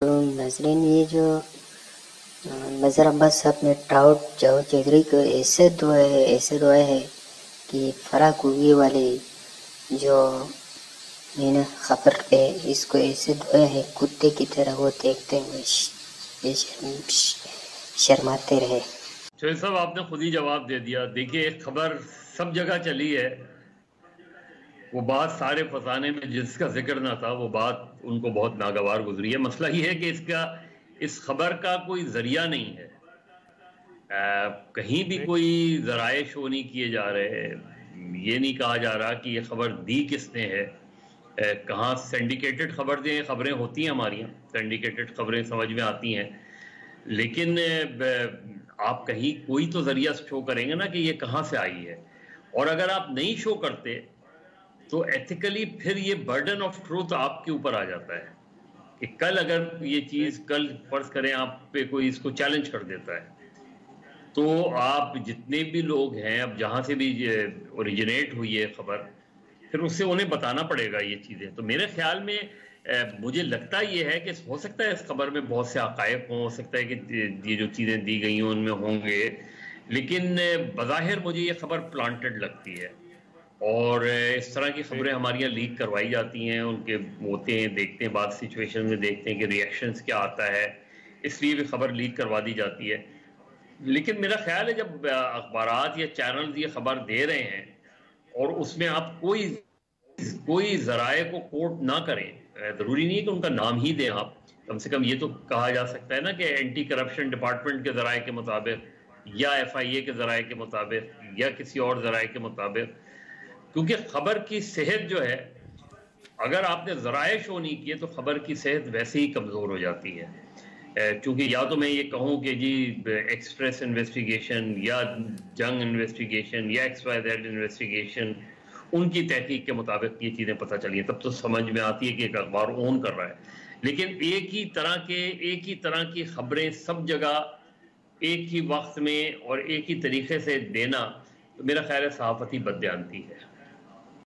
ناظرین، یہ جو مظہر عباس صاحب نے ٹراؤٹ جاوید چودھری کو ایسے دعائے ہے کہ فرق ہوگی والے جو خبر پہ اس کو ایسے دعائے ہے کتے کی طرح وہ دیکھتے ہوئے شرماتے رہے۔ شعیب صاحب آپ نے خود ہی جواب دے دیا۔ دیکھیے ایک خبر سب جگہ چلی ہے، وہ بات سارے فسانے میں جس کا ذکر نہ تھا وہ بات ان کو بہت ناگوار گزری ہے۔ مسئلہ یہ ہے کہ اس خبر کا کوئی ذریعہ نہیں ہے، کہیں بھی کوئی ذرائع شو نہیں کیے جا رہے، یہ نہیں کہا جا رہا کہ یہ خبر دی کس نے ہے، کہاں سینڈیکیٹڈ خبریں ہوتی ہیں ہماری یہاں، سینڈیکیٹڈ خبریں سمجھ میں آتی ہیں، لیکن آپ کہیں کوئی تو ذریعہ شو کریں گے نا کہ یہ کہاں سے آئی ہے، اور اگر آپ نہیں شو کرتے تو ایتھیکلی پھر یہ برڈن آف ٹروتھ آپ کے اوپر آ جاتا ہے کہ کل اگر یہ چیز کل فرض کریں آپ پہ کوئی اس کو چیلنج کر دیتا ہے تو آپ جتنے بھی لوگ ہیں اب جہاں سے بھی اوریجنیٹ ہوئی ہے خبر پھر اس سے انہیں بتانا پڑے گا یہ چیزیں۔ تو میرے خیال میں مجھے لگتا یہ ہے کہ ہو سکتا ہے اس خبر میں بہت سے حقائق ہوں، ہو سکتا ہے کہ یہ جو چیزیں دی گئی ہیں ان میں ہوں گے، لیکن بظاہر مجھے یہ خبر پلانٹڈ لگتی ہے، اور اس طرح کی خبریں ہمارے یہاں لیک کروائی جاتی ہیں، ان کے ہوتے ہیں، دیکھتے ہیں بعض سچویشن میں دیکھتے ہیں کہ ریئیکشنز کیا آتا ہے، اس لیے بھی خبر لیک کروا دی جاتی ہے۔ لیکن میرا خیال ہے جب اخبارات یا چینلز یہ خبر دے رہے ہیں اور اس میں آپ کوئی ذرائع کو کوٹ نہ کریں، ضروری نہیں ہے کہ ان کا نام ہی دیں، آپ کم سے کم یہ تو کہا جا سکتا ہے نا کہ اینٹی کرپشن ڈپارٹمنٹ کے ذرائع کے مطابق یا ایف آئی اے کے ذرائع کے مطابق یا کسی اور ذرائع کے مطابق، کیونکہ خبر کی صحت جو ہے اگر آپ نے ذرائع شو نہیں کیے تو خبر کی صحت ویسے ہی کمزور ہو جاتی ہے۔ چونکہ یا تو میں یہ کہوں کہ جی ایکسپریس انویسٹیگیشن یا جنگ انویسٹیگیشن یا ایکس وائی زیڈ انویسٹیگیشن ان کی تحقیق کے مطابق یہ چیزیں پتہ چلی ہیں، تب تو سمجھ میں آتی ہے کہ ایک اخبار اون کر رہا ہے، لیکن ایک ہی طرح کی خبریں سب جگہ ایک ہی وقت میں اور ایک ہی طریقے سے دینا تو میرا خیال ہے صحافتی بددیانتی ہے۔